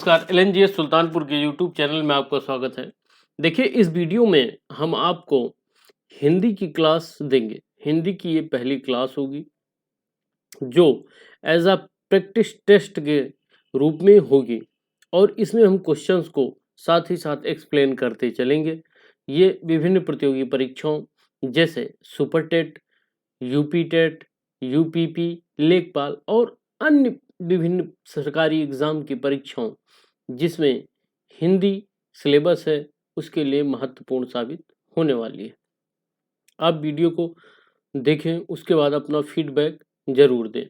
नमस्कार, एलएनजीएस सुल्तानपुर के YouTube channel में आपका स्वागत है। देखिए, इस वीडियो में हम आपको हिंदी की क्लास देंगे। हिंदी की ये पहली क्लास होगी जो एज अ प्रैक्टिस टेस्ट के रूप में होगी और इसमें हम क्वेश्चंस को साथ ही साथ एक्सप्लेन करते चलेंगे। ये विभिन्न प्रतियोगी परीक्षाओं जैसे super TET, UP TET, UPP, लेखपाल और अन्य विभिन्न सरकारी एग्जाम की परीक्षाओं जिसमें हिंदी सिलेबस है उसके लिए महत्वपूर्ण साबित होने वाली है। आप वीडियो को देखें, उसके बाद अपना फीडबैक जरूर दें।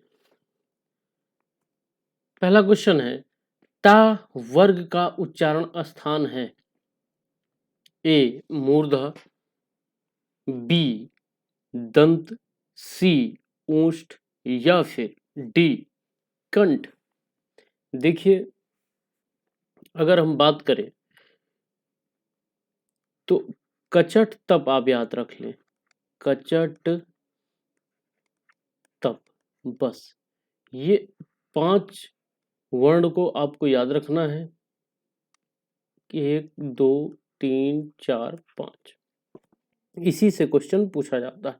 पहला क्वेश्चन है, ता वर्ग का उच्चारण स्थान है ए मूर्धा, बी दंत, सी ओष्ठ या फिर डी कंठ। देखिए, अगर हम बात करें तो कचट तप आप याद रख लें, कचट तप, बस ये 5 वर्ण को आपको याद रखना है कि 1 2 3 4 5, इसी से क्वेश्चन पूछा जाता है।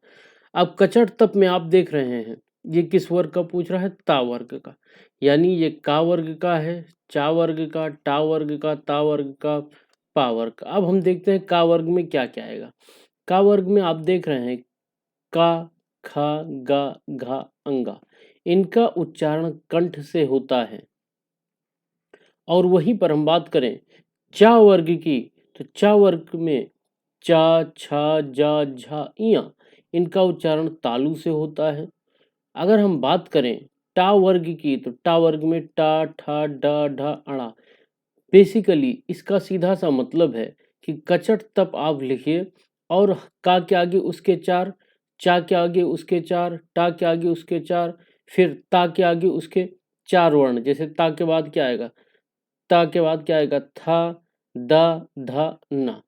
अब कचट तप में आप देख रहे हैं ये किस वर्ग का पूछ रहा है, ता वर्ग का, यानी ये का वर्ग का है, चा वर्ग का, टा वर्ग का, ता वर्ग का, पा वर्ग का। अब हम देखते हैं का वर्ग में क्या क्या आएगा। का वर्ग में आप देख रहे हैं का, खा, गा, घा, अंगा, इनका उच्चारण कंठ से होता है। और वहीं पर हम बात करें चा वर्ग की, तो चा वर्ग में चा, छा, जा, झा, इया, इनका उच्चारण तालु से होता है। अगर हम बात करें टा वर्ग की, तो टा वर्ग में टा, ठा, डा, ढा, अड़ा। बेसिकली इसका सीधा सा मतलब है कि कचट तप आप लिखिए और का के आगे उसके 4, चा के आगे उसके 4, टा के आगे उसके 4, फिर ता के आगे उसके 4 वर्ण। जैसे ता के बाद क्या आएगा, ता के बाद क्या आएगा, था, दा, धा, ना।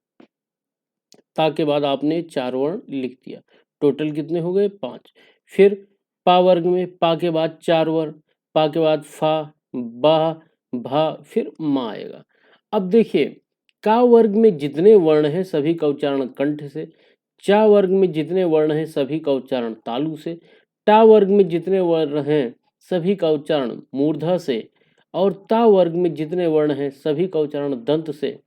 ता के बाद आपने 4 वर्ण लिख दिया। टोटल कितने हो गए, 5। फिर पा वर्ग में पा के बाद 4 वर्ण, पा के बाद फा, बा, भा, फिर मा आएगा। अब देखिए, का वर्ग में जितने वर्ण हैं सभी का उच्चारण कंठ से, चा वर्ग में जितने वर्ण हैं सभी का उच्चारण तालु से, टा वर्ग में जितने वर्ण हैं सभी का उच्चारण मूर्धा से, और ता वर्ग में जितने वर्ण हैं सभी का उच्चारण दंत से,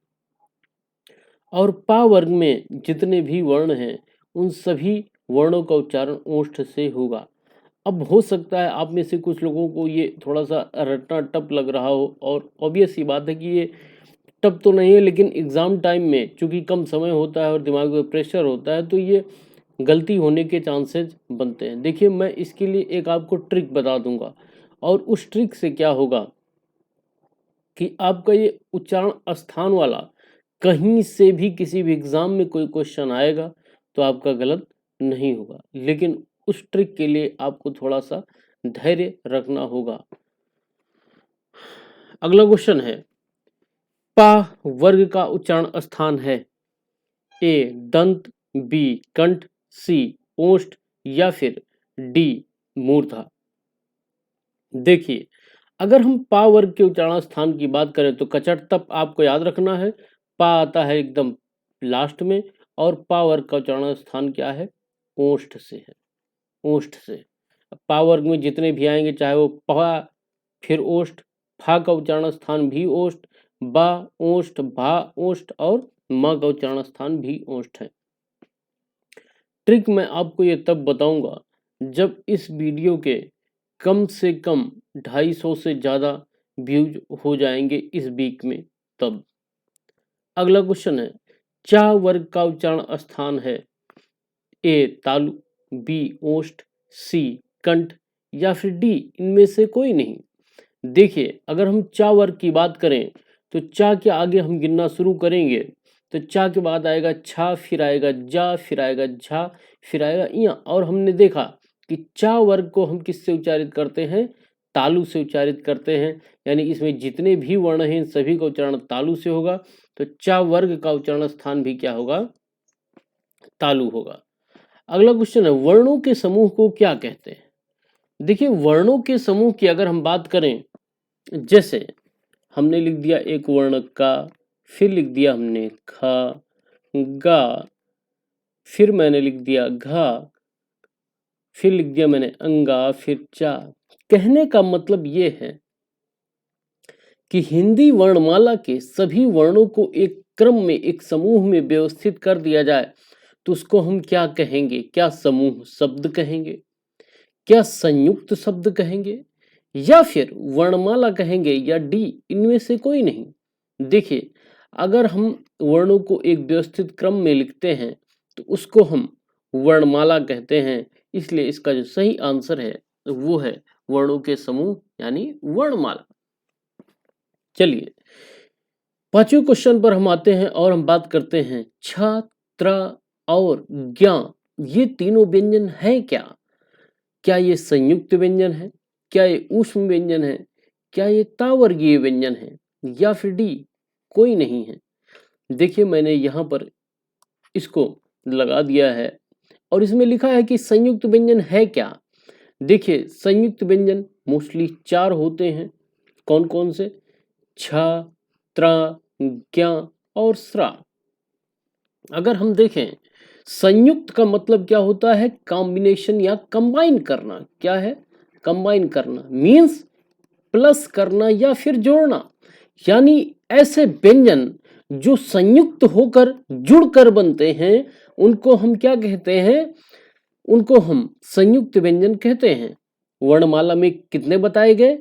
और पा वर्ग में जितने भी वर्ण हैं उन सभी वर्णों का उच्चारण ओष्ठ से होगा। अब हो सकता है आप में से कुछ लोगों को ये थोड़ा सा रटना टफ लग रहा हो, और ऑब्वियस सी बात है कि ये टफ तो नहीं है, लेकिन एग्ज़ाम टाइम में चूंकि कम समय होता है और दिमाग में प्रेशर होता है तो ये गलती होने के चांसेस बनते हैं। देखिए, मैं इसके लिए एक आपको ट्रिक बता दूंगा, और उस ट्रिक से क्या होगा कि आपका ये उच्चारण स्थान वाला कहीं से भी किसी भी एग्जाम में कोई क्वेश्चन आएगा तो आपका गलत नहीं होगा, लेकिन उस ट्रिक के लिए आपको थोड़ा सा धैर्य रखना होगा। अगला क्वेश्चन है, पा वर्ग का उच्चारण स्थान है ए दंत, बी कंठ, सी ओष्ठ या फिर डी मूर्धा। देखिए, अगर हम पा वर्ग के उच्चारण स्थान की बात करें तो कचट तप आपको याद रखना है, पा आता है एकदम लास्ट में, और पा वर्ग का उच्चारण स्थान क्या है, ओष्ठ से है, ओष्ठ से। पा वर्ग में जितने भी आएंगे चाहे वो पा, फिर ओष्ठ, फा का उच्चारण स्थान भी ओष्ठ, बा ओष्ठ, भा ओष्ठ, और मा का उच्चारण स्थान भी ओष्ठ है। ट्रिक मैं आपको ये तब बताऊंगा जब इस वीडियो के कम से कम 250 से ज़्यादा व्यूज हो जाएंगे इस वीक में, तब। अगला क्वेश्चन है, चा वर्ग का उच्चारण स्थान है ए तालु, बी ओष्ठ, सी कंठ या फिर डी इनमें से कोई नहीं। देखिए, अगर हम चा वर्ग की बात करें तो चा के आगे हम गिनना शुरू करेंगे तो चा के बाद आएगा छा, फिर आएगा जा, फिर आएगा झा, फिर आएगा इया। और हमने देखा कि चा वर्ग को हम किससे उच्चारित करते हैं, तालु से उच्चारित करते हैं, यानी इसमें जितने भी वर्ण हैं सभी का उच्चारण तालु से होगा, तो चा वर्ग का उच्चारण स्थान भी क्या होगा, तालु होगा। अगला क्वेश्चन है, वर्णों के समूह को क्या कहते हैं। देखिए, वर्णों के समूह की अगर हम बात करें, जैसे हमने लिख दिया एक वर्ण का, फिर लिख दिया हमने खा, गा, फिर मैंने लिख दिया घा, फिर लिख दिया मैंने अंगा, फिर चा। कहने का मतलब ये है कि हिंदी वर्णमाला के सभी वर्णों को एक क्रम में, एक समूह में व्यवस्थित कर दिया जाए तो उसको हम क्या कहेंगे? क्या समूह शब्द कहेंगे, क्या संयुक्त शब्द कहेंगे, या फिर वर्णमाला कहेंगे, या डी इनमें से कोई नहीं। देखिए, अगर हम वर्णों को एक व्यवस्थित क्रम में लिखते हैं तो उसको हम वर्णमाला कहते हैं। इसलिए इसका जो सही आंसर है वो है वर्णों के समूह यानी वर्णमाला। चलिए, पांचवें क्वेश्चन पर हम आते हैं और हम बात करते हैं छ, त्र और ज्ञ, ये तीनों व्यंजन है क्या? क्या ये संयुक्त व्यंजन है? क्या ये ऊष्म व्यंजन है? क्या ये तावर्गीय व्यंजन है? या फिर डी कोई नहीं है? देखिए, मैंने यहाँ पर इसको लगा दिया है और इसमें लिखा है कि संयुक्त व्यंजन है क्या। देखिए, संयुक्त व्यंजन मोस्टली 4 होते हैं। कौन कौन से? छ, त्र, ज्ञ और स्रा। अगर हम देखें, संयुक्त का मतलब क्या होता है? कॉम्बिनेशन या कंबाइन करना। क्या है? कंबाइन करना मींस प्लस करना या फिर जोड़ना। यानी ऐसे व्यंजन जो संयुक्त होकर जुड़कर बनते हैं उनको हम क्या कहते हैं? उनको हम संयुक्त व्यंजन कहते हैं। वर्णमाला में कितने बताए गए?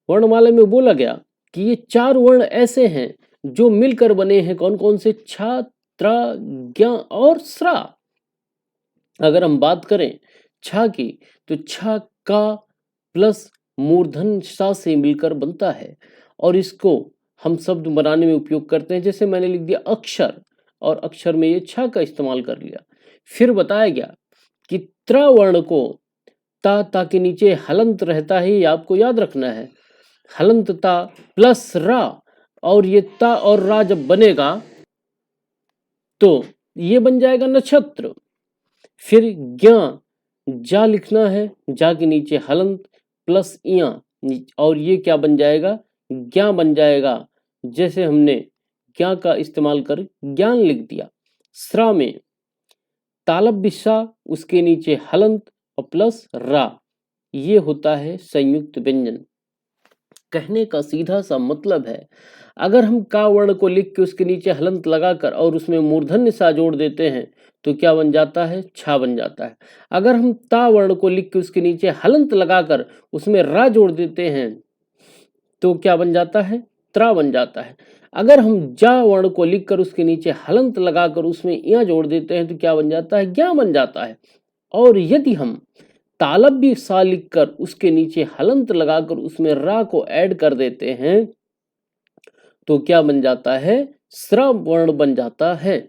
वर्णमाला में बोला गया कि ये 4 वर्ण ऐसे हैं जो मिलकर बने हैं। कौन कौन से? छ, त्र, ज्ञ और स्रा। अगर हम बात करें छ की तो छ का प्लस मूर्धन सा से मिलकर बनता है और इसको हम शब्द बनाने में उपयोग करते हैं। जैसे मैंने लिख दिया अक्षर, और अक्षर में ये छ का इस्तेमाल कर लिया। फिर बताया गया कि त्र वर्ण को ता के नीचे हलंत रहता है, ये आपको याद रखना है। हलंत ता प्लस रा, और ये ता और रा जब बनेगा तो ये बन जाएगा नक्षत्र। फिर ज्ञ, जा लिखना है, जा के नीचे हलंत प्लस इया, और ये क्या बन जाएगा? ज्ञा बन जाएगा। जैसे हमने ज्ञा का इस्तेमाल कर ज्ञान लिख दिया। स्रा में तालब बिस्सा, उसके नीचे हलंत और प्लस रा, ये होता है संयुक्त व्यंजन। कहने का सीधा सा मतलब है, अगर हम का वर्ण को लिख के उसके नीचे हलंत लगाकर और उसमें मूर्धन्य सा जोड़ देते हैं तो क्या बन जाता है? छा बन जाता है। अगर हम ता वर्ण को लिख के उसके नीचे हलंत लगाकर उसमें रा जोड़ देते हैं तो क्या बन जाता है? त्रा बन जाता है। अगर हम जा वर्ण को लिखकर उसके नीचे हलंत लगाकर उसमें या जोड़ देते हैं तो क्या बन जाता है? ज्ञा बन जाता है। और यदि हम तालब भी सा लिखकर उसके नीचे हलंत लगाकर उसमें रा को ऐड कर देते हैं तो क्या बन जाता है? स्रा वर्ण बन जाता है।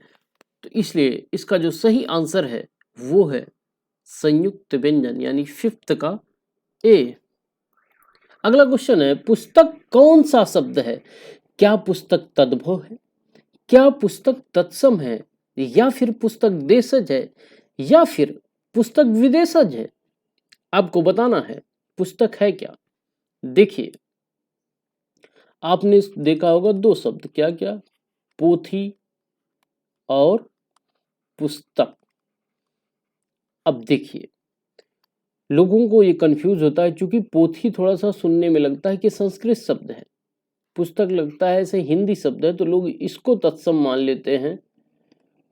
तो इसलिए इसका जो सही आंसर है वो है संयुक्त व्यंजन यानी 5th का ए। अगला क्वेश्चन है, पुस्तक कौन सा शब्द है? क्या पुस्तक तद्भव है? क्या पुस्तक तत्सम है? या फिर पुस्तक देशज है? या फिर पुस्तक विदेशज है? आपको बताना है पुस्तक है क्या। देखिए, आपने देखा होगा 2 शब्द, क्या क्या? पोथी और पुस्तक। अब देखिए, लोगों को ये कंफ्यूज होता है, क्योंकि पोथी थोड़ा सा सुनने में लगता है कि संस्कृत शब्द है, पुस्तक लगता है ऐसे हिंदी शब्द है, तो लोग इसको तत्सम मान लेते हैं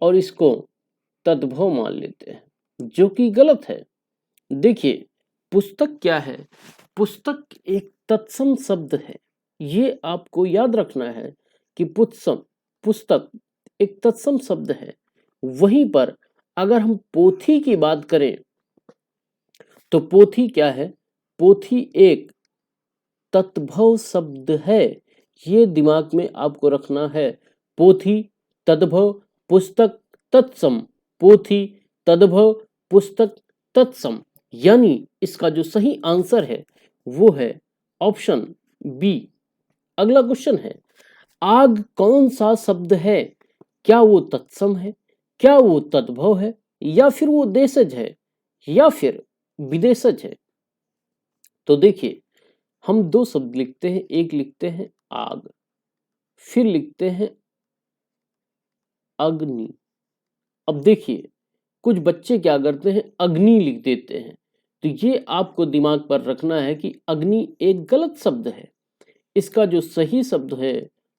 और इसको तद्भव मान लेते हैं, जो कि गलत है। देखिए, पुस्तक क्या है? पुस्तक एक तत्सम शब्द है। ये आपको याद रखना है कि पुस्तक एक तत्सम शब्द है। वहीं पर अगर हम पोथी की बात करें तो पोथी क्या है? पोथी एक तद्भव शब्द है। ये दिमाग में आपको रखना है। पोथी तद्भव पुस्तक तत्सम, पोथी तद्भव पुस्तक तत्सम, यानी इसका जो सही आंसर है वो है ऑप्शन बी। अगला क्वेश्चन है, आग कौन सा शब्द है? क्या वो तत्सम है? क्या वो तद्भव है? या फिर वो देशज है? या फिर विदेशज है? तो देखिए, हम 2 शब्द लिखते हैं, एक लिखते हैं आग फिर लिखते हैं अग्नि। अब देखिए कुछ बच्चे क्या करते हैं, अग्नि लिख देते हैं। तो ये आपको दिमाग पर रखना है कि अग्नि एक गलत शब्द है। इसका जो सही शब्द है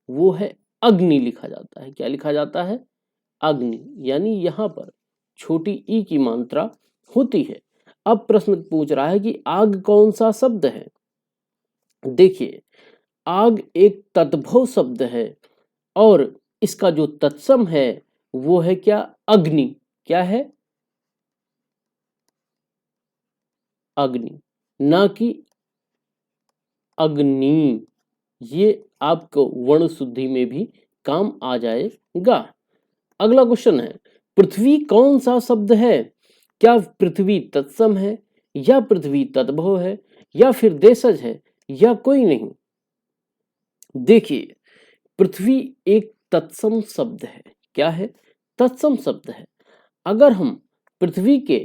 वो है अग्नि लिखा जाता है। क्या लिखा जाता है? अग्नि। यानी यहाँ पर छोटी ई की मात्रा होती है। अब प्रश्न पूछ रहा है कि आग कौन सा शब्द है। देखिए आग एक तद्भव शब्द है और इसका जो तत्सम है वो है क्या? अग्नि। क्या है? अग्नि, ना कि अग्नि। ये आपको वर्ण शुद्धि में भी काम आ जाएगा। अगला क्वेश्चन है, पृथ्वी कौन सा शब्द है? क्या पृथ्वी तत्सम है, या पृथ्वी तद्भव है, या फिर देशज है, या कोई नहीं? देखिए पृथ्वी एक तत्सम शब्द है। क्या है? तत्सम शब्द है। अगर हम पृथ्वी के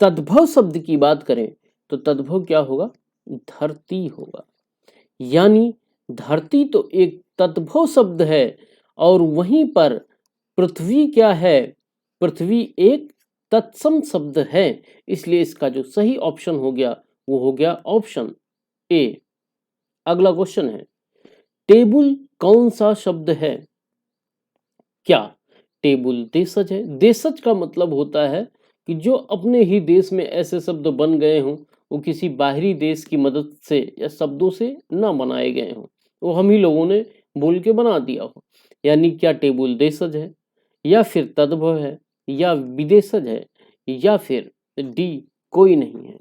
तद्भव शब्द की बात करें तो तद्भव क्या होगा? धरती होगा। यानी धरती तो एक तद्भव शब्द है और वहीं पर पृथ्वी क्या है? पृथ्वी एक तत्सम शब्द है। इसलिए इसका जो सही ऑप्शन हो गया वो हो गया ऑप्शन ए। अगला क्वेश्चन है, टेबुल कौन सा शब्द है? क्या टेबुल देशज है? देशज का मतलब होता है कि जो अपने ही देश में ऐसे शब्द बन गए हों, वो किसी बाहरी देश की मदद से या शब्दों से ना बनाए गए हों, वो हम ही लोगों ने बोल के बना दिया हो। यानी क्या टेबुल देशज है, या फिर तद्भव है, या विदेशज है, या फिर डी कोई नहीं है?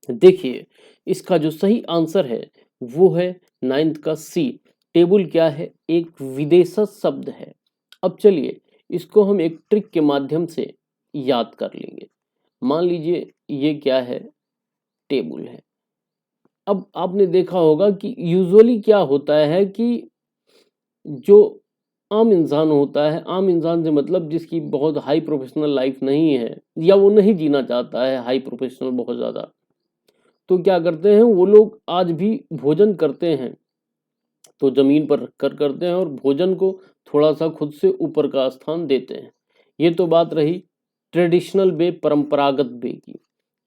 देखिए इसका जो सही आंसर है वो है नाइन्थ का सी। टेबल क्या है? एक विदेशज शब्द है। अब चलिए इसको हम एक ट्रिक के माध्यम से याद कर लेंगे। मान लीजिए ये क्या है? टेबल है। अब आपने देखा होगा कि यूजुअली क्या होता है कि जो आम इंसान होता है, आम इंसान से मतलब जिसकी बहुत हाई प्रोफेशनल लाइफ नहीं है या वो नहीं जीना चाहता है हाई प्रोफेशनल बहुत ज़्यादा, तो क्या करते हैं वो लोग आज भी भोजन करते हैं तो जमीन पर रखकर करते हैं और भोजन को थोड़ा सा खुद से ऊपर का स्थान देते हैं। ये तो बात रही ट्रेडिशनल वे, परंपरागत वे की,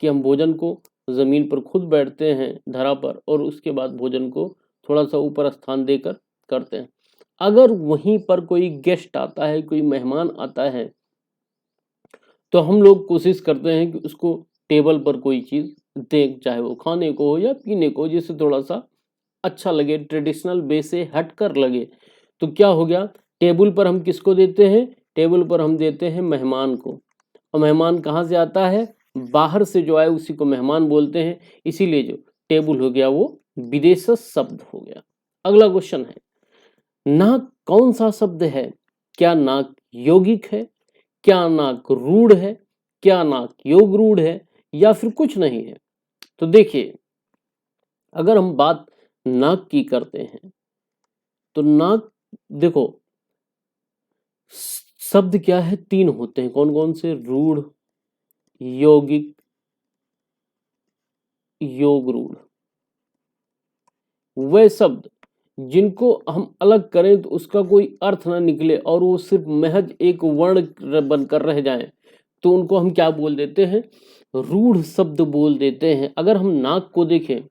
कि हम भोजन को जमीन पर खुद बैठते हैं धरा पर और उसके बाद भोजन को थोड़ा सा ऊपर स्थान देकर करते हैं। अगर वहीं पर कोई गेस्ट आता है, कोई मेहमान आता है, तो हम लोग कोशिश करते हैं कि उसको टेबल पर कोई चीज़ दें, चाहे वो खाने को हो या पीने को, जिससे थोड़ा सा अच्छा लगे, ट्रेडिशनल वे से हट कर लगे। तो क्या हो गया? टेबल पर हम किसको देते हैं? टेबल पर हम देते हैं मेहमान को। और मेहमान कहाँ से आता है? बाहर से जो आए उसी को मेहमान बोलते हैं। इसीलिए जो टेबल हो गया वो विदेशज शब्द हो गया। अगला क्वेश्चन है, नाक कौन सा शब्द है? क्या नाक यौगिक है, क्या नाक रूढ़ है, क्या नाक योग रूढ़ है, या फिर कुछ नहीं है? तो देखिए अगर हम बात नाक की करते हैं तो नाक, देखो शब्द क्या है? तीन होते हैं। कौन कौन से? रूढ़, यौगिक, योग रूढ़। वे शब्द जिनको हम अलग करें तो उसका कोई अर्थ ना निकले और वो सिर्फ महज एक वर्ण बनकर रह जाए, तो उनको हम क्या बोल देते हैं? रूढ़ शब्द बोल देते हैं। अगर हम नाक को देखें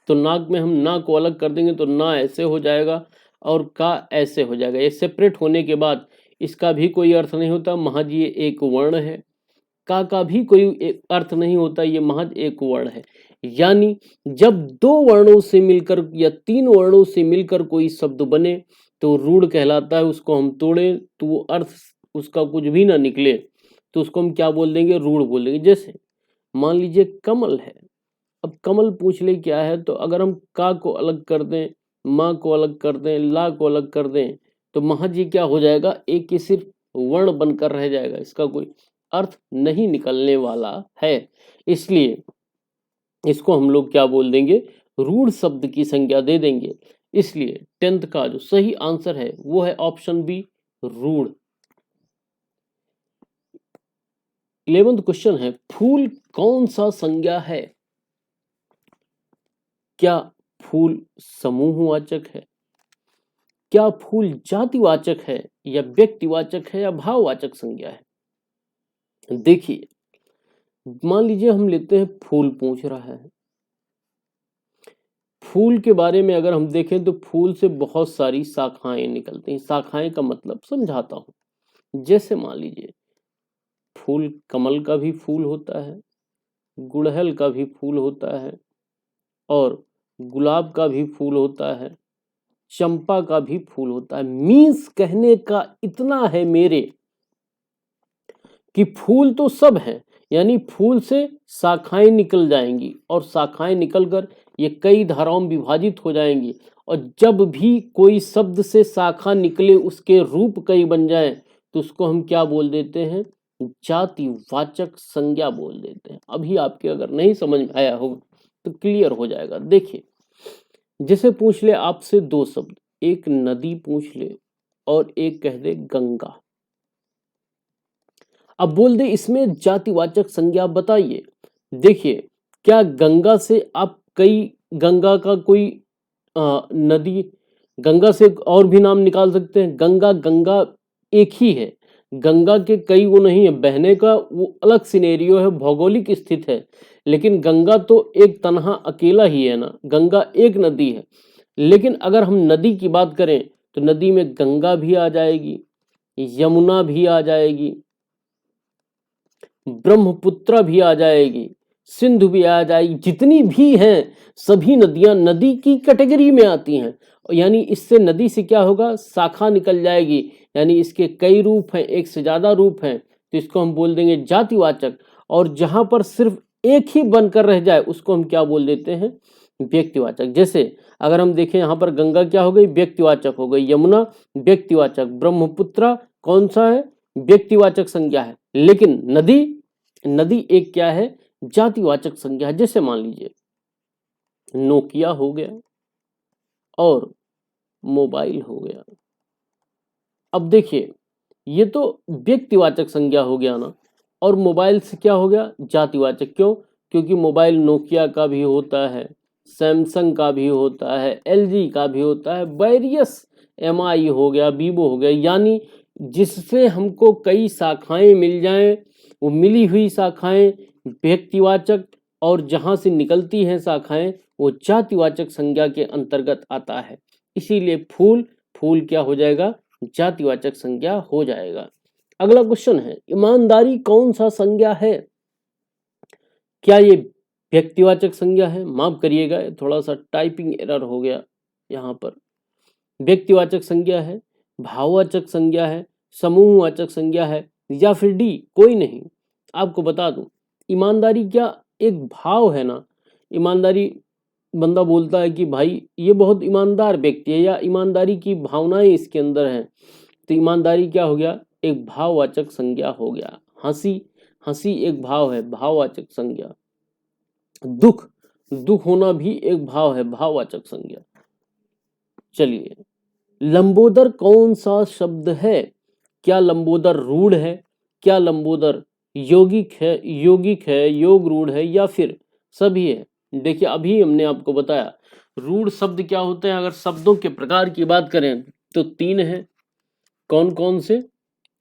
तो नाक में हम ना को अलग कर देंगे तो ना ऐसे हो जाएगा और का ऐसे हो जाएगा। ये सेपरेट होने के बाद इसका भी कोई अर्थ नहीं होता, महज ये एक वर्ण है। का भी कोई अर्थ नहीं होता, ये महज एक वर्ण है। यानी जब दो वर्णों से मिलकर या तीन वर्णों से मिलकर कोई शब्द बने तो रूढ़ कहलाता है। उसको हम तोड़े तो वो अर्थ उसका कुछ भी ना निकले तो उसको हम क्या बोल देंगे? रूढ़ बोल देंगे। जैसे मान लीजिए कमल है। अब कमल पूछ ले क्या है, तो अगर हम का को अलग कर दें, माँ को अलग कर दें, ला को अलग कर दें, तो महज ये क्या हो जाएगा? एक ही सिर्फ वर्ण बनकर रह जाएगा, इसका कोई अर्थ नहीं निकलने वाला है। इसलिए इसको हम लोग क्या बोल देंगे? रूढ़ शब्द की संज्ञा दे देंगे। इसलिए 10th का जो सही आंसर है वो है ऑप्शन बी, रूढ़। 11th क्वेश्चन है, फूल कौन सा संज्ञा है? क्या फूल समूहवाचक है? क्या फूल जातिवाचक है या व्यक्तिवाचक है या भाववाचक संज्ञा है? देखिए, मान लीजिए हम लेते हैं फूल पूछ रहा है। फूल के बारे में अगर हम देखें तो फूल से बहुत सारी शाखाएं निकलती हैं। शाखाएं का मतलब समझाता हूं। जैसे मान लीजिए फूल कमल का भी फूल होता है, गुड़हल का भी फूल होता है और गुलाब का भी फूल होता है, चंपा का भी फूल होता है। मीन्स कहने का इतना है मेरे कि फूल तो सब हैं, यानी फूल से शाखाएं निकल जाएंगी और शाखाएं निकलकर ये कई धाराओं में विभाजित हो जाएंगी और जब भी कोई शब्द से शाखा निकले उसके रूप कई बन जाए तो उसको हम क्या बोल देते हैं? जातिवाचक संज्ञा बोल देते हैं। अभी आपके अगर नहीं समझ में आया होगा तो क्लियर हो जाएगा। देखिए, जैसे पूछ ले आपसे दो शब्द, एक नदी पूछ ले और एक कह दे गंगा। अब बोल दे इसमें जातिवाचक संज्ञा बताइए। देखिए, क्या गंगा से आप कई गंगा का कोई नदी, गंगा से और भी नाम निकाल सकते हैं? गंगा गंगा एक ही है, गंगा के कई वो नहीं है, बहने का वो अलग सिनेरियो है, भौगोलिक स्थित है, लेकिन गंगा तो एक तन्हा अकेला ही है ना, गंगा एक नदी है। लेकिन अगर हम नदी की बात करें तो नदी में गंगा भी आ जाएगी, यमुना भी आ जाएगी, ब्रह्मपुत्र भी आ जाएगी, सिंधु भी आ जाएगी, जितनी भी हैं सभी नदियां नदी की कैटेगरी में आती हैं। यानी इससे नदी से क्या होगा? शाखा निकल जाएगी, यानी इसके कई रूप हैं, एक से ज्यादा रूप हैं, तो इसको हम बोल देंगे जातिवाचक। और जहां पर सिर्फ एक ही बनकर रह जाए उसको हम क्या बोल देते हैं? व्यक्तिवाचक। जैसे अगर हम देखें यहाँ पर गंगा क्या हो गई? व्यक्तिवाचक हो गई। यमुना व्यक्तिवाचक, ब्रह्मपुत्र कौन सा है? व्यक्तिवाचक संज्ञा है। लेकिन नदी, नदी एक क्या है? जातिवाचक संज्ञा है। जैसे मान लीजिए नोकिया हो गया और मोबाइल हो गया। अब देखिए ये तो व्यक्तिवाचक संज्ञा हो गया ना, और मोबाइल से क्या हो गया? जातिवाचक। क्यों? क्योंकि मोबाइल नोकिया का भी होता है, सैमसंग का भी होता है, एलजी का भी होता है, वेरियस एमआई हो गया, वीवो हो गया, यानी जिससे हमको कई शाखाएं मिल जाएं, वो मिली हुई शाखाएं व्यक्तिवाचक, और जहां से निकलती हैं शाखाएं वो जातिवाचक संज्ञा के अंतर्गत आता है। इसीलिए फूल, फूल क्या हो जाएगा? जातिवाचक संज्ञा हो जाएगा। अगला क्वेश्चन है, ईमानदारी कौन सा संज्ञा है? क्या ये व्यक्तिवाचक संज्ञा है? माफ करिएगा थोड़ा सा टाइपिंग एरर हो गया यहाँ पर। व्यक्तिवाचक संज्ञा है, भाववाचक संज्ञा है, समूहवाचक संज्ञा है, या फिर डी कोई नहीं? आपको बता दूं, ईमानदारी क्या एक भाव है ना? ईमानदारी, बंदा बोलता है कि भाई ये बहुत ईमानदार व्यक्ति है, या ईमानदारी की भावनाएं इसके अंदर हैं, तो ईमानदारी क्या हो गया? एक भाववाचक संज्ञा हो गया। हंसी, हंसी एक भाव है, भाववाचक संज्ञा। दुख, दुख होना भी एक भाव है, भाववाचक संज्ञा। चलिए, लंबोदर कौन सा शब्द है? क्या लंबोदर रूढ़ है? क्या लंबोदर यौगिक है, यौगिक है, योग रूढ़ है, या फिर सभी है? देखिए अभी हमने आपको बताया रूढ़ शब्द क्या होते हैं। अगर शब्दों के प्रकार की बात करें तो तीन है। कौन कौन से?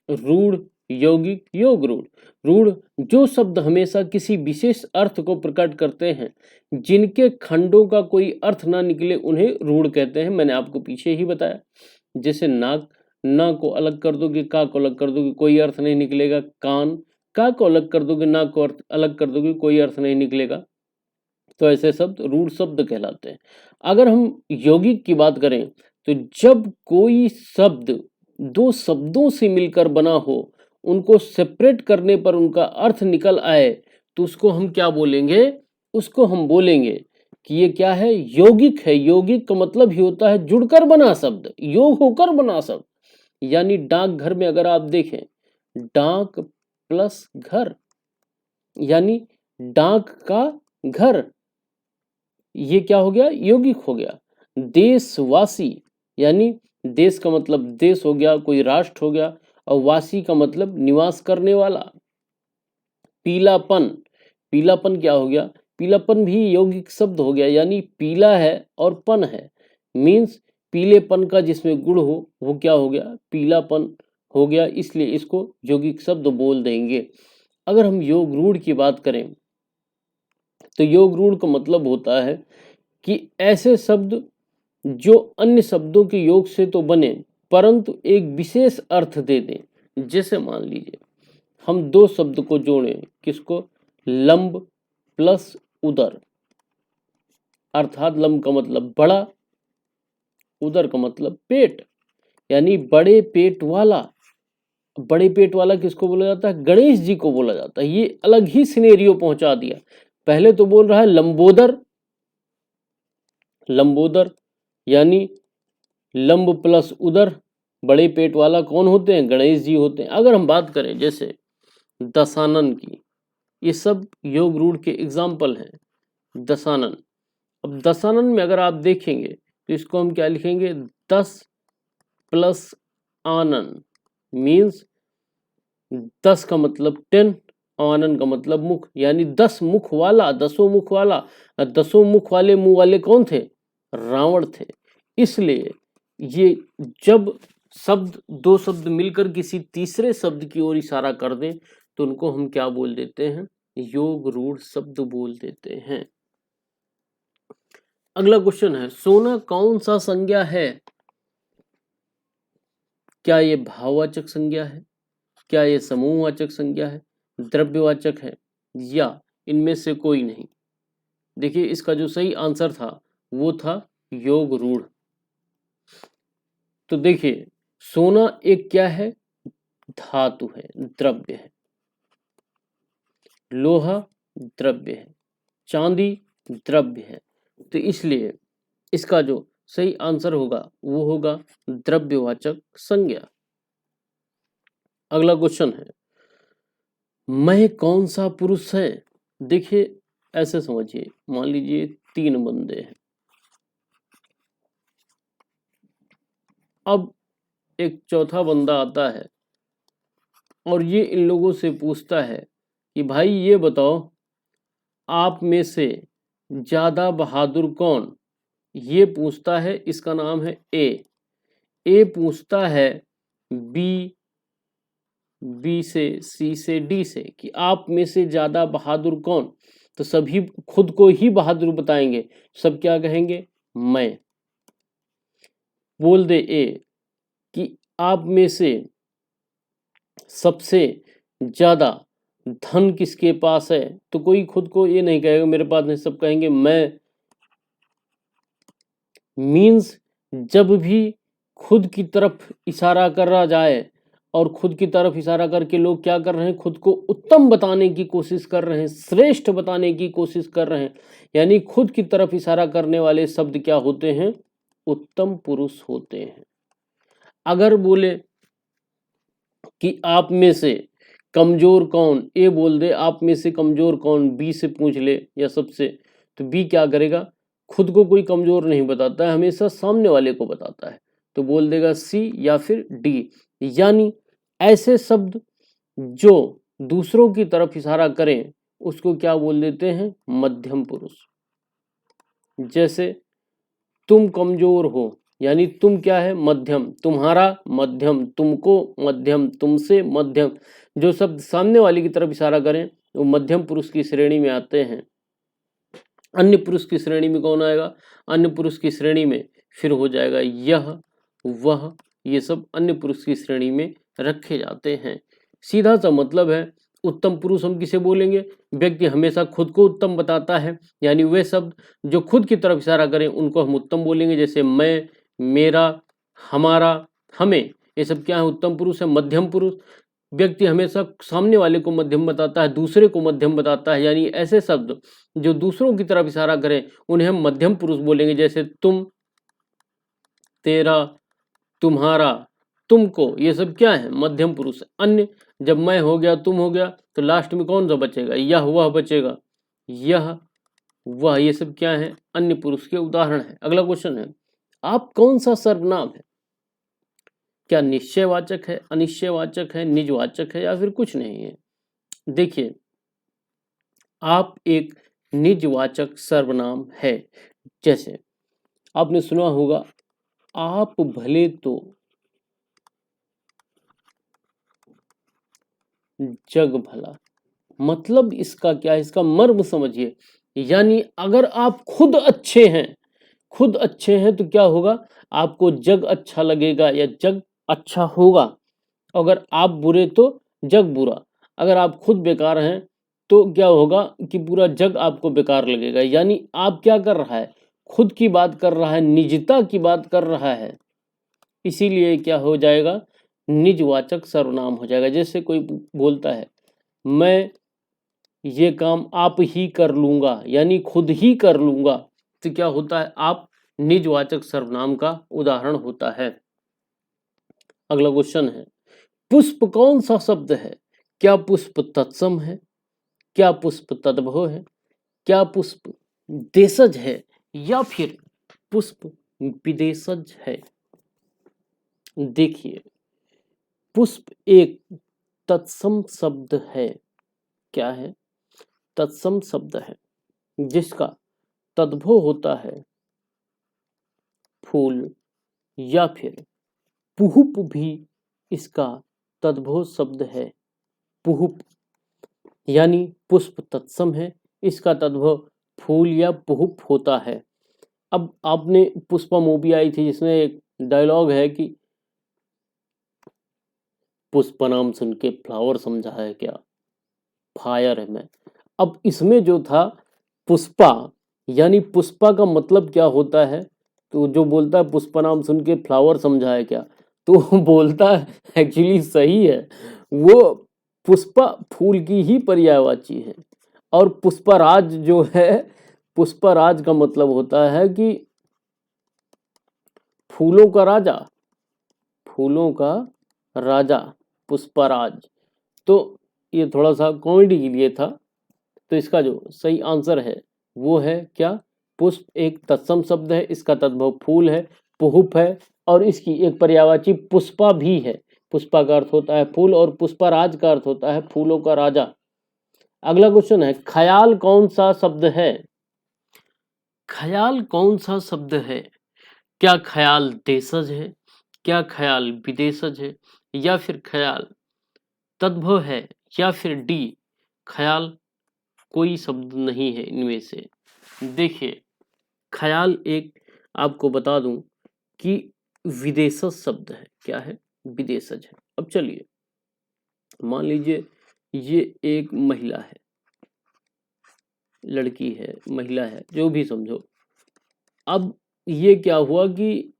रूढ़, यौगिक, योग रूढ़। रूढ़ जो शब्द हमेशा किसी विशेष अर्थ को प्रकट करते हैं, जिनके खंडों का कोई अर्थ ना निकले उन्हें रूढ़ कहते हैं। मैंने आपको पीछे ही बताया। जैसे नाक, ना को अलग कर दोगे, का को अलग कर दोगे, कोई अर्थ नहीं निकलेगा। कान, का को अलग कर दोगे, ना को अलग कर दोगे, कोई अर्थ नहीं निकलेगा। तो ऐसे शब्द रूढ़ शब्द कहलाते हैं। अगर हम यौगिक की बात करें तो जब कोई शब्द दो शब्दों से मिलकर बना हो, उनको सेपरेट करने पर उनका अर्थ निकल आए, तो उसको हम क्या बोलेंगे? उसको हम बोलेंगे कि ये क्या है? यौगिक है। यौगिक का मतलब ही होता है जुड़कर बना शब्द, योग होकर बना शब्द। यानी डाकघर में अगर आप देखें, डाक प्लस घर, यानी डाक का घर, ये क्या हो गया? यौगिक हो गया। देशवासी, यानी देश का मतलब देश हो गया, कोई राष्ट्र हो गया, और वासी का मतलब निवास करने वाला। पीलापन, पीलापन क्या हो गया? पीलापन भी यौगिक शब्द हो गया, यानी पीला है और पन है, मीन्स पीलेपन का जिसमें गुण हो वो क्या हो गया, पीलापन हो गया, इसलिए इसको यौगिक शब्द बोल देंगे। अगर हम योग रूढ़ की बात करें तो योग रूढ़ का मतलब होता है कि ऐसे शब्द जो अन्य शब्दों के योग से तो बने परंतु एक विशेष अर्थ दे दें। जैसे मान लीजिए हम दो शब्द को जोड़ें, किसको, लंब प्लस उदर, अर्थात लंब का मतलब बड़ा, उदर का मतलब पेट, यानी बड़े पेट वाला। बड़े पेट वाला किसको बोला जाता है, गणेश जी को बोला जाता है। ये अलग ही सिनेरियो पहुंचा दिया। पहले तो बोल रहा है लंबोदर, लंबोदर यानी लंब प्लस उदर, बड़े पेट वाला कौन होते हैं, गणेश जी होते हैं। अगर हम बात करें जैसे दशानन की, ये सब योग रूढ़ के एग्जाम्पल हैं। दशानन, अब दशानन में अगर आप देखेंगे तो इसको हम क्या लिखेंगे, 10 प्लस आनन, मीन्स 10 का मतलब 10, आनन का मतलब मुख, यानी 10 मुख वाला, 10 मुख वाला। 10 मुख वाले मुंह वाले कौन थे, रावण थे। इसलिए ये जब शब्द, दो शब्द मिलकर किसी तीसरे शब्द की ओर इशारा कर दें तो उनको हम क्या बोल देते हैं, योग रूढ़ शब्द बोल देते हैं। अगला क्वेश्चन है, सोना कौन सा संज्ञा है, क्या ये भाववाचक संज्ञा है, क्या ये समूहवाचक संज्ञा है, द्रव्यवाचक है, या इनमें से कोई नहीं। देखिए इसका जो सही आंसर था वो था योग रूढ़। तो देखिए सोना एक क्या है, धातु है, द्रव्य है, लोहा द्रव्य है, चांदी द्रव्य है, तो इसलिए इसका जो सही आंसर होगा वो होगा द्रव्यवाचक संज्ञा। अगला क्वेश्चन है, मैं कौन सा पुरुष है। देखिए ऐसे समझिए, मान लीजिए 3 बंदे हैं, अब एक चौथा बंदा आता है और ये इन लोगों से पूछता है कि भाई ये बताओ आप में से ज्यादा बहादुर कौन। ये पूछता है, इसका नाम है ए पूछता है बी से, सी से, डी से कि आप में से ज्यादा बहादुर कौन। तो सभी खुद को ही बहादुर बताएंगे, सब क्या कहेंगे, मैं। बोल दे ए कि आप में से सबसे ज्यादा धन किसके पास है, तो कोई खुद को ये नहीं कहेगा मेरे पास नहीं, सब कहेंगे मैं। मीन्स जब भी खुद की तरफ इशारा करा जाए और खुद की तरफ इशारा करके लोग क्या कर रहे हैं, खुद को उत्तम बताने की कोशिश कर रहे हैं, श्रेष्ठ बताने की कोशिश कर रहे हैं, यानी खुद की तरफ इशारा करने वाले शब्द क्या होते हैं, उत्तम पुरुष होते हैं। अगर बोले कि आप में से कमजोर कौन, ए बोल दे आप में से कमजोर कौन, बी से पूछ ले या सबसे, तो बी क्या करेगा, खुद को कोई कमजोर नहीं बताता है, हमेशा सामने वाले को बताता है, तो बोल देगा सी या फिर डी। यानी ऐसे शब्द जो दूसरों की तरफ इशारा करें उसको क्या बोल देते हैं, मध्यम पुरुष। जैसे तुम कमजोर हो, यानी तुम क्या है, मध्यम, तुम्हारा मध्यम, तुमको मध्यम, तुमसे मध्यम। जो शब्द सामने वाले की तरफ इशारा करें वो मध्यम पुरुष की श्रेणी में आते हैं। अन्य पुरुष की श्रेणी में कौन आएगा, अन्य पुरुष की श्रेणी में फिर हो जाएगा यह, वह, ये सब अन्य पुरुष की श्रेणी में रखे जाते हैं। सीधा सा मतलब है, उत्तम पुरुष हम किसे बोलेंगे, व्यक्ति हमेशा खुद को उत्तम बताता है, यानी वे शब्द जो खुद की तरफ इशारा करें उनको हम उत्तम बोलेंगे। जैसे मैं, मेरा, हमारा, हमें, ये सब क्या है, उत्तम पुरुष है। मध्यम पुरुष, व्यक्ति हमेशा सामने वाले को मध्यम बताता है, दूसरे को मध्यम बताता है, यानी ऐसे शब्द जो दूसरों की तरफ इशारा करें उन्हें हम मध्यम पुरुष बोलेंगे। जैसे तुम, तेरा, तुम्हारा, तुमको, ये सब क्या है, मध्यम पुरुष। अन्य, जब मैं हो गया, तुम हो गया, तो लास्ट में कौन सा बचेगा, यह, वह बचेगा, यह, वह, ये सब क्या है, अन्य पुरुष के उदाहरण है। अगला क्वेश्चन है, आप कौन सा सर्वनाम है, क्या निश्चयवाचक है, अनिश्चयवाचक है, निजवाचक है, या फिर कुछ नहीं है। देखिए आप एक निजवाचक सर्वनाम है। जैसे आपने सुना होगा, आप भले तो जग भला। मतलब इसका क्या है, इसका मर्म समझिए। यानी अगर आप खुद अच्छे हैं तो क्या होगा, आपको जग अच्छा लगेगा या जग अच्छा होगा। अगर आप बुरे तो जग बुरा। अगर आप खुद बेकार हैं तो क्या होगा कि पूरा जग आपको बेकार लगेगा। यानी आप क्या कर रहा है, खुद की बात कर रहा है, निजता की बात कर रहा है, इसीलिए क्या हो जाएगा, निजवाचक सर्वनाम हो जाएगा। जैसे कोई बोलता है, मैं ये काम आप ही कर लूंगा, यानी खुद ही कर लूंगा, तो क्या होता है, आप निजवाचक सर्वनाम का उदाहरण होता है। अगला क्वेश्चन है, पुष्प कौन सा शब्द है? क्या पुष्प तत्सम है? क्या पुष्प तद्भव है? क्या पुष्प देशज है? या फिर पुष्प विदेशज है? देखिए, पुष्प एक तत्सम शब्द है। क्या है? तत्सम शब्द है, जिसका तद्भव होता है फूल, या फिर पुहुप भी इसका तद्भव शब्द है। पुहुप यानी पुष्प तत्सम है, इसका तद्भव फूल या पुहुप होता है। अब आपने पुष्पा मूवी आई थी जिसमें एक डायलॉग है कि पुष्प नाम सुन के फ्लावर समझा है क्या, फायर है मैं। अब इसमें जो था पुष्पा, यानी पुष्पा का मतलब क्या होता है, तो जो बोलता है पुष्पा नाम सुन के फ्लावर समझा है क्या, तो बोलता है एक्चुअली सही है, वो पुष्पा फूल की ही पर्यायवाची है। और पुष्पराज जो है, पुष्पराज का मतलब होता है कि फूलों का राजा, फूलों का राजा पुष्पराज। तो ये थोड़ा सा कॉमेडी के लिए था। तो इसका जो सही आंसर है वो है क्या, पुष्प एक तत्सम शब्द है, इसका तद्भव फूल है, पुहुप है, और इसकी एक पर्यायवाची पुष्पा भी है। पुष्पा का अर्थ होता है फूल और पुष्पराज का अर्थ होता है फूलों का राजा। अगला क्वेश्चन है, ख्याल कौन सा शब्द है? ख्याल कौन सा शब्द है? क्या ख्याल देशज है? क्या ख्याल विदेशज है? या फिर ख्याल तद्भव है? या फिर डी, ख्याल कोई शब्द नहीं है इनमें से? देखिए, ख्याल एक, आपको बता दूं कि विदेशज शब्द है। क्या है? विदेशज है। अब चलिए, मान लीजिए ये एक महिला है, लड़की है, महिला है, जो भी समझो। अब ये क्या हुआ कि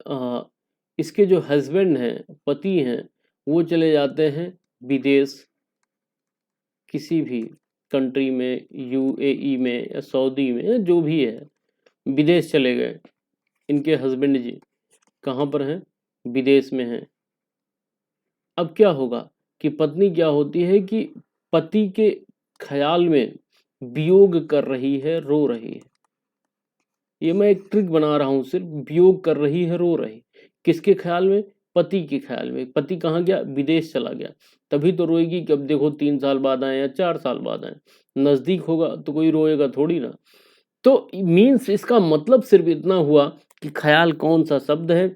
इसके जो हस्बैंड हैं, पति हैं, वो चले जाते हैं विदेश, किसी भी कंट्री में, यूएई में या सऊदी में, जो भी है, विदेश चले गए। इनके हस्बैंड जी कहाँ पर हैं? विदेश में हैं। अब क्या होगा कि पत्नी क्या होती है कि पति के ख्याल में वियोग कर रही है, रो रही है। ये मैं एक ट्रिक बना रहा हूं, सिर्फ वियोग कर रही है, रो रही। किसके ख्याल में? पति के ख्याल में। पति कहाँ गया? विदेश चला गया। तभी तो रोएगी कि अब देखो 3 साल बाद आए या 4 साल बाद आए। नजदीक होगा तो कोई रोएगा थोड़ी ना। तो मीन्स इसका मतलब सिर्फ इतना हुआ कि ख्याल कौन सा शब्द है,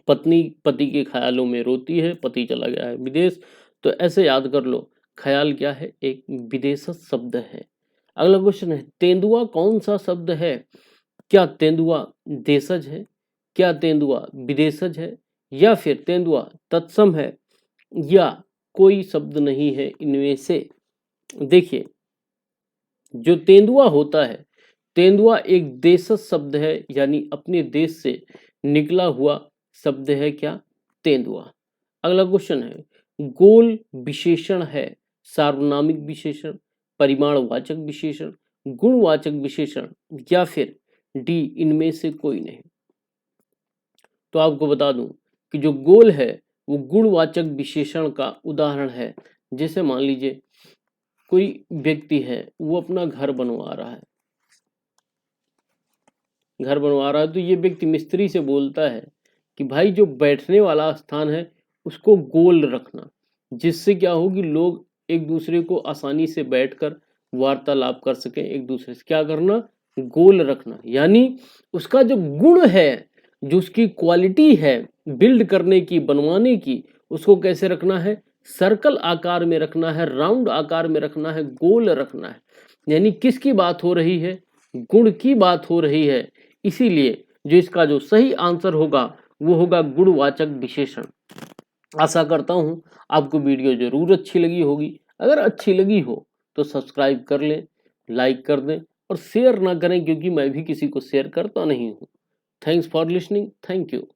पत्नी पति के ख्यालों में रोती है, पति चला गया है विदेश। तो ऐसे याद कर लो, ख्याल क्या है? एक विदेशज शब्द है। अगला क्वेश्चन है, तेंदुआ कौन सा शब्द है? क्या तेंदुआ देशज है? क्या तेंदुआ विदेशज है? या फिर तेंदुआ तत्सम है? या कोई शब्द नहीं है इनमें से? देखिए, जो तेंदुआ होता है, तेंदुआ एक देशज शब्द है, यानी अपने देश से निकला हुआ शब्द है। क्या? तेंदुआ। अगला क्वेश्चन है, गोल विशेषण है सार्वनामिक विशेषण, परिमाणवाचक विशेषण, गुणवाचक विशेषण, या फिर डी, इनमें से कोई नहीं? तो आपको बता दूं कि जो गोल है वो गुणवाचक विशेषण का उदाहरण है। जैसे मान लीजिए कोई व्यक्ति है, वो अपना घर बनवा रहा है, तो ये व्यक्ति मिस्त्री से बोलता है कि भाई जो बैठने वाला स्थान है उसको गोल रखना, जिससे क्या होगी, लोग एक दूसरे को आसानी से बैठकर वार्तालाप कर सकें एक दूसरे से। क्या करना? गोल रखना, यानी उसका जो गुण है, जो उसकी क्वालिटी है बिल्ड करने की, बनवाने की, उसको कैसे रखना है? सर्कल आकार में रखना है, राउंड आकार में रखना है, गोल रखना है। यानी किसकी बात हो रही है? गुण की बात हो रही है। इसीलिए जो इसका जो सही आंसर होगा वो होगा गुणवाचक विशेषण। आशा करता हूं आपको वीडियो जरूर अच्छी लगी होगी। अगर अच्छी लगी हो तो सब्सक्राइब कर लें, लाइक कर दें और शेयर ना करें, क्योंकि मैं भी किसी को शेयर करता नहीं हूं। Thanks for listening. Thank you.